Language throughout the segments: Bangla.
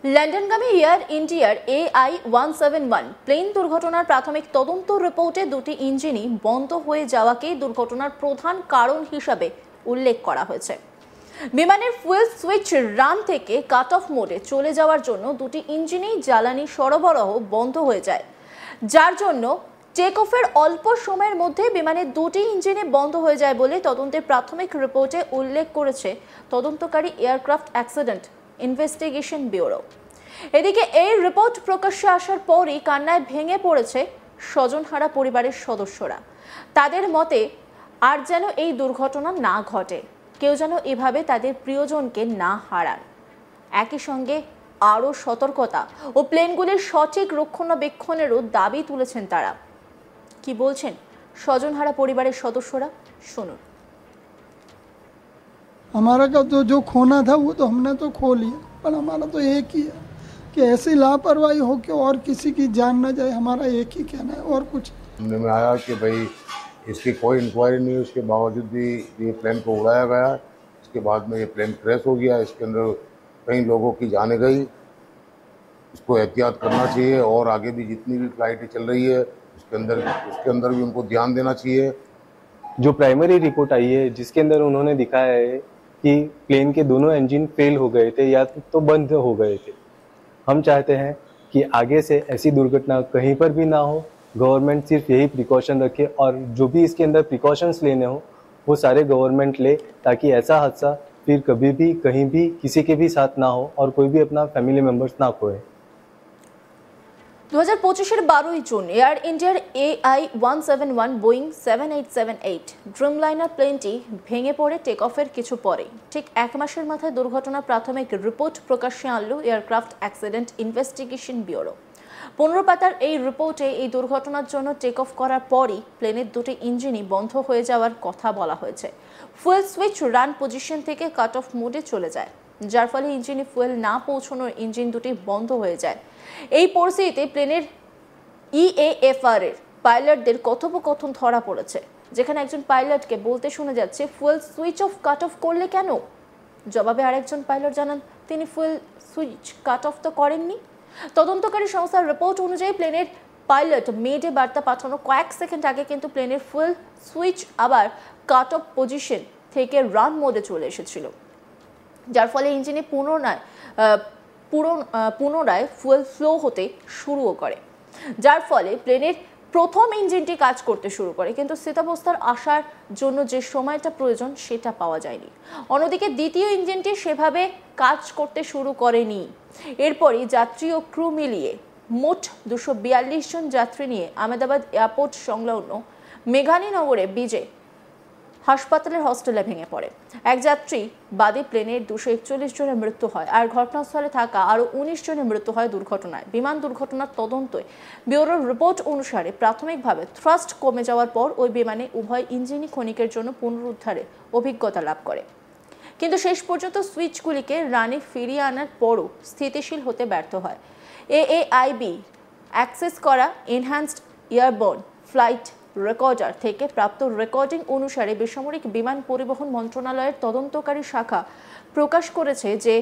লন্ডনগামী এয়ার ইন্ডিয়ার AI-171 প্লেন দুর্ঘটনার প্রাথমিক তদন্ত রিপোর্টে দুটি ইঞ্জিনই বন্ধ হয়ে যাওয়াকে দুর্ঘটনার প্রধান কারণ হিসাবে উল্লেখ করা হয়েছে। বিমানের ফুয়েল সুইচ রান থেকে কাট অফ মোডে চলে যাওয়ার জন্য দুটি ইঞ্জিনেই জ্বালানি সরবরাহ বন্ধ হয়ে যায়, যার জন্য টেক অফের অল্প সময়ের মধ্যে বিমানের দুটি ইঞ্জিনে বন্ধ হয়ে যায় বলে তদন্তের প্রাথমিক রিপোর্টে উল্লেখ করেছে তদন্তকারী এয়ারক্রাফট অ্যাক্সিডেন্ট ইনভেস্টিগেশন ব্যুরো। এদিকে এই রিপোর্ট প্রকাশ্যে আসার পরই কান্নায় ভেঙে পড়েছে স্বজনহারা পরিবারের সদস্যরা। তাদের মতে আর যেন এই দুর্ঘটনা না ঘটে, কেউ যেন এভাবে তাদের প্রিয়জনকে না হারান। একই সঙ্গে আরও সতর্কতা ও প্লেনগুলির সঠিক রক্ষণাবেক্ষণেরও দাবি তুলেছেন তারা। কি বলছেন স্বজনহারা পরিবারের সদস্যরা, শুনুন। हमारा का तो जो खोना था वो तो हमने तो खो लिया, पर हमारा तो एक ही है कि ऐसी लापरवाही हो कि और किसी की जान ना जाए। हमारा एक ही कहना है, और कुछ सुनने में आया कि भाई इसकी कोई इंक्वायरी नहीं, उसके बावजूद भी ये प्लेन को उड़ाया गया। इसके बाद में ये प्लेन क्रैश हो गया। इसके अंदर कई लोगों की जानें गई। इसको एहतियात करना चाहिए और आगे भी जितनी भी फ्लाइटें चल रही है उसके अंदर भी उनको ध्यान देना चाहिए। जो प्राइमरी रिपोर्ट आई है जिसके अंदर उन्होंने दिखाया है कि प्लेन के दोनों इंजन फेल हो गए थे या तो बंद हो गए थे। हम चाहते हैं कि आगे से ऐसी दुर्घटना कहीं पर भी ना हो। गवर्नमेंट सिर्फ यही प्रिकॉशन रखे और जो भी इसके अंदर प्रिकॉशंस लेने हो वो सारे गवर्नमेंट ले, ताकि ऐसा हादसा फिर कभी भी कहीं भी किसी के भी साथ ना हो और कोई भी अपना फैमिली मेम्बर्स ना खोए। 2025-এর 12ই জুন এয়ার ইন্ডিয়ার AI-171 বোয়িং 7878 ড্রিমলাইনার প্লেনটি ভেঙে পড়ে টেক অফের কিছু পরে ঠিক এক মাসের মাথায় দুর্ঘটনার প্রাথমিক রিপোর্ট প্রকাশ্যে আনলো এয়ারক্রাফট অ্যাক্সিডেন্ট ইনভেস্টিগেশন ব্যুরো। 15 পাতার এই রিপোর্টে এই দুর্ঘটনার জন্য টেক অফ করার পরই প্লেনের দুটি ইঞ্জিনই বন্ধ হয়ে যাওয়ার কথা বলা হয়েছে। ফুয়েল সুইচ রান পজিশন থেকে কাট অফ মোডে চলে যায়, যার ফলে ইঞ্জিনে ফুয়েল না পৌঁছানোর ইঞ্জিন দুটি বন্ধ হয়ে যায়। এই পরিস্থিতিতে প্লেনের EAFR এর পাইলটদের কথোপকথন ধরা পড়েছে, যেখানে একজন পাইলটকে বলতে শোনা যাচ্ছে, fuel switch off cut off করলে কেন? জবাবে আরেকজন পাইলট জানান তিনি ফুয়েল সুইচ কাট অফ তো করেননি। তদন্তকারী সংস্থার রিপোর্ট অনুযায়ী প্লেনের পাইলট মেডে বার্তা পাঠানোর কয়েক সেকেন্ড আগে কিন্তু প্লেনের ফুয়েল সুইচ আবার কাট অফ পজিশন থেকে রান মোডে চলে এসেছিল, যার ফলে ইঞ্জিনে পুনরায় ফুয়েল ফ্লো হতে শুরুও করে, যার ফলে প্লেনের প্রথম ইঞ্জিনটি কাজ করতে শুরু করে, কিন্তু স্থিতাবস্থার আসার জন্য যে সময়টা প্রয়োজন সেটা পাওয়া যায়নি। অন্যদিকে দ্বিতীয় ইঞ্জিনটি সেভাবে কাজ করতে শুরু করেনি। এরপরই যাত্রী ও ক্রু মিলিয়ে মোট 242 জন যাত্রী নিয়ে আহমেদাবাদ এয়ারপোর্ট সংলগ্ন মেঘানীনগরে বিজে হাসপাতালের হস্টেলে ভেঙে পড়ে। এক যাত্রী বাদে প্লেনের 241 জনের মৃত্যু হয়, আর ঘটনাস্থলে থাকা আরও 19 জনের মৃত্যু হয় দুর্ঘটনায়। বিমান দুর্ঘটনার তদন্তে ব্যুরোর রিপোর্ট অনুসারে প্রাথমিকভাবে থ্রাস্ট কমে যাওয়ার পর ওই বিমানে উভয় ইঞ্জিনই ক্ষণিকের জন্য পুনরুদ্ধারের অভিজ্ঞতা লাভ করে, কিন্তু শেষ পর্যন্ত সুইচগুলিকে রানে ফিরিয়ে আনার পরও স্থিতিশীল হতে ব্যর্থ হয়। AAIB অ্যাক্সেস করা এনহ্যান্সড এয়ারবোর্ন ফ্লাইট রেকর্ডার থেকে প্রাপ্ত রেকর্ডিং অনুসারে বেসামরিক বিমান পরিবহন মন্ত্রণালয়ের তদন্তকারী শাখা প্রকাশ করেছে যে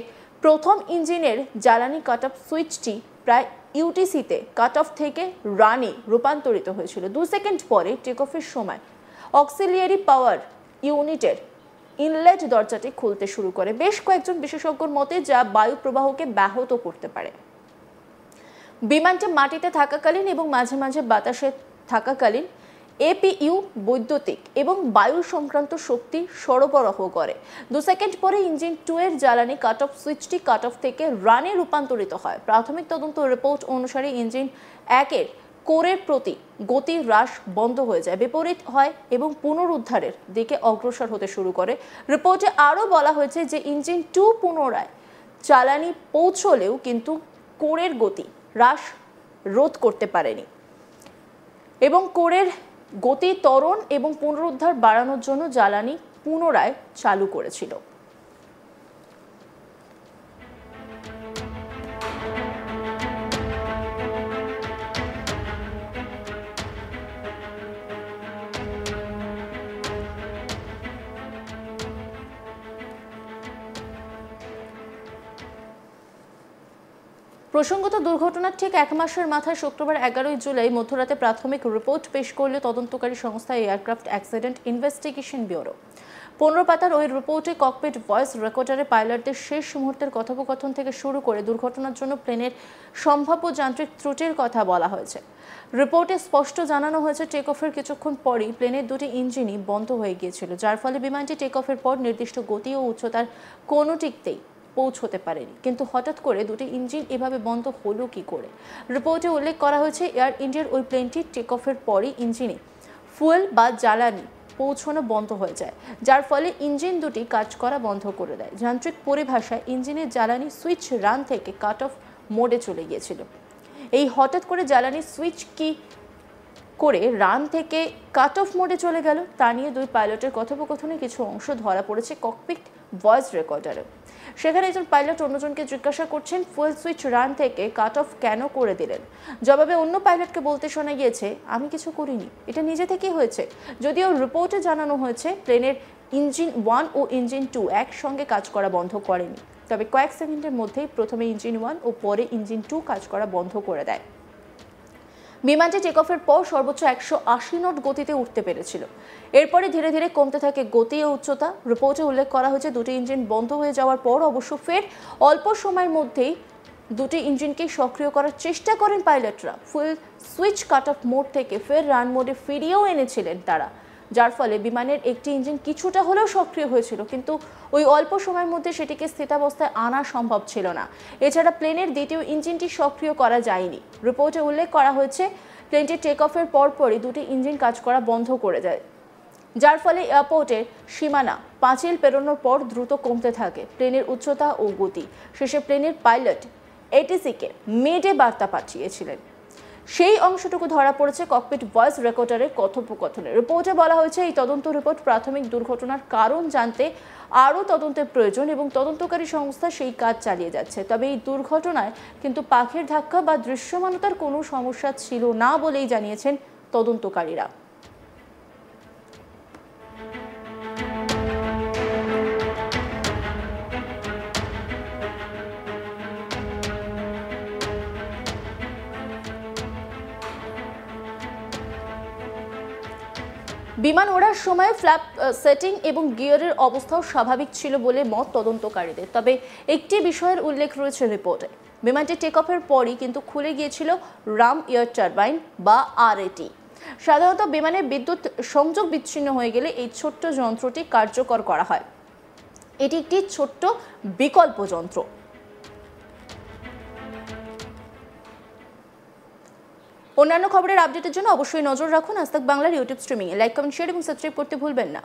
প্রথম ইঞ্জিনের জ্বালানি কাট অফ সুইচটি প্রায় UTC-তে কাট অফ থেকে রানে রূপান্তরিত হয়েছিল। 2 সেকেন্ড পরে টেক অফের সময় অক্সিলিয়ারি পাওয়ার ইউনিটের ইনলেট দরজাটি খুলতে শুরু করে, বেশ কয়েকজন বিশেষজ্ঞর মতে যা বায়ু প্রবাহকে ব্যাহত করতে পারে। বিমানটি মাটিতে থাকাকালীন এবং মাঝে মাঝে বাতাসে থাকাকালীন APU বৈদ্যুতিক এবং বায়ু সংক্রান্ত শক্তি সরবরাহ করে। 2 সেকেন্ড পরে ইঞ্জিন 2 এর জ্বালানি কাট অফ সুইচটি কাট অফ থেকে রানে রূপান্তরিত হয়। প্রাথমিক তদন্ত রিপোর্ট অনুসারে ইঞ্জিন 1 এর কোরের প্রতি গতি হ্রাস বন্ধ হয়ে যায়, বিপরীত হয় এবং পুনরুদ্ধারের দিকে অগ্রসর হতে শুরু করে। রিপোর্টে আরও বলা হয়েছে যে ইঞ্জিন 2 পুনরায় জ্বালানি পৌঁছলেও কিন্তু কোরের গতি হ্রাস রোধ করতে পারেনি এবং কোরের গতি ত্বরণ এবং পুনরুদ্ধার বাড়ানোর জন্য জ্বালানি পুনরায় চালু করেছিল। প্রসঙ্গত দুর্ঘটনার ঠিক 1 মাসের মাথায় শুক্রবার 11 জুলাই মধ্যরাতে প্রাথমিক রিপোর্ট পেশ করল তদন্তকারী সংস্থা এয়ারক্রাফট অ্যাক্সিডেন্ট ইনভেস্টিগেশন ব্যুরো। 15 পাতার ওই রিপোর্টে ককপিট ভয়েস রেকর্ডারে পাইলটদের শেষ মুহূর্তের কথোপকথন থেকে শুরু করে দুর্ঘটনার জন্য প্লেনের সম্ভাব্য যান্ত্রিক ত্রুটির কথা বলা হয়েছে। রিপোর্টে স্পষ্ট জানানো হয়েছে টেক অফের কিছুক্ষণ পরই প্লেনের দুটি ইঞ্জিনই বন্ধ হয়ে গিয়েছিল, যার ফলে বিমানটি টেক অফের পর নির্দিষ্ট গতি ও উচ্চতার কোনোটিতেই পৌঁছতে পারেনি। কিন্তু হঠাৎ করে দুটি ইঞ্জিন এভাবে বন্ধ হলো কি করে? রিপোর্টে উল্লেখ করা হয়েছে এয়ার ইন্ডিয়ার ওই প্লেনটি টেক অফের পরই ইঞ্জিনে ফুয়েল বা জ্বালানি পৌঁছানো বন্ধ হয়ে যায়, যার ফলে ইঞ্জিন দুটি কাজ করা বন্ধ করে দেয়। যান্ত্রিক পরিভাষায় ইঞ্জিনের জ্বালানি সুইচ রান থেকে কাট অফ মোডে চলে গিয়েছিল। এই হঠাৎ করে জ্বালানি সুইচ কি করে রান থেকে কাট অফ মোডে চলে গেল তা নিয়ে দুই পাইলটের কথোপকথনে কিছু অংশ ধরা পড়েছে ককপিট ভয়েস রেকর্ডারে। সেখানে একজন পাইলট অন্যজনকে জিজ্ঞাসা করছেন ফুয়েল সুইচ রান থেকে কাট অফ কেন করে দিলেন। জবাবে অন্য পাইলটকে বলতে শোনা গিয়েছে, আমি কিছু করিনি, এটা নিজে থেকেই হয়েছে। যদিও রিপোর্টে জানানো হয়েছে প্লেনের ইঞ্জিন 1 ও ইঞ্জিন 2 একসঙ্গে কাজ করা বন্ধ করেনি, তবে কয়েক সেকেন্ডের মধ্যেই প্রথমে ইঞ্জিন 1 ও পরে ইঞ্জিন 2 কাজ করা বন্ধ করে দেয়। বিমানটি টেক অফের পর সর্বোচ্চ 180 নট গতিতে উঠতে পেরেছিল। এরপরে ধীরে ধীরে কমতে থাকে গতি ও উচ্চতা। রিপোর্টে উল্লেখ করা হয়েছে দুটি ইঞ্জিন বন্ধ হয়ে যাওয়ার পর অবশ্য ফের অল্প সময়ের মধ্যেই দুটি ইঞ্জিনকে সক্রিয় করার চেষ্টা করেন পাইলটরা। ফুল সুইচ কাট অফ মোড থেকে ফের রান মোডে ফিরিয়েও এনেছিলেন তারা, যার ফলে বিমানের একটি ইঞ্জিন কিছুটা হলেও সক্রিয় হয়েছিল, কিন্তু ওই অল্প সময়ের মধ্যে সেটিকে স্থিতাবস্থায় আনা সম্ভব ছিল না। এছাড়া প্লেনের দ্বিতীয় ইঞ্জিনটি সক্রিয় করা যায়নি। রিপোর্টে উল্লেখ করা হয়েছে প্লেনটি টেক অফের পরপরই দুটি ইঞ্জিন কাজ করা বন্ধ করে দেয়, যার ফলে এয়ারপোর্টের সীমানা পাঁচিল পেরোনোর পর দ্রুত কমতে থাকে প্লেনের উচ্চতা ও গতি। শেষে প্লেনের পাইলট এটিসিকে মেডে বার্তা পাঠিয়েছিলেন। সেই অংশটুকু ধরা পড়েছে ককপিট ভয়েস রেকর্ডারের কথোপকথনে। রিপোর্টে বলা হয়েছে এই তদন্ত রিপোর্ট প্রাথমিক দুর্ঘটনার কারণ জানতে আরও তদন্তের প্রয়োজন এবং তদন্তকারী সংস্থা সেই কাজ চালিয়ে যাচ্ছে। তবে এই দুর্ঘটনায় কিন্তু পাখির ধাক্কা বা দৃশ্যমানতার কোনো সমস্যা ছিল না বলেই জানিয়েছেন তদন্তকারীরা। বিমান ওড়ার সময় ফ্ল্যাপ সেটিং এবং গিয়ারের অবস্থাও স্বাভাবিক ছিল বলে মত তদন্তকারীদের। তবে একটি বিষয়ের উল্লেখ রয়েছে রিপোর্টে, বিমানটি টেক অফের পরই কিন্তু খুলে গিয়েছিল রাম এয়ার টারবাইন বা আরএটি। সাধারণত বিমানের বিদ্যুৎ সংযোগ বিচ্ছিন্ন হয়ে গেলে এই ছোট্ট যন্ত্রটি কার্যকর করা হয়। এটি একটি ছোট্ট বিকল্প যন্ত্র। অন্যান্য খবরের আপডেটের জন্য অবশ্যই নজর রাখুন আজ তাক বাংলার ইউটিউব স্ট্রিমিংয়ে। লাইক, কমেন্ট, শেয়ার এবং সাবস্ক্রাইব করতে ভুলবেন না।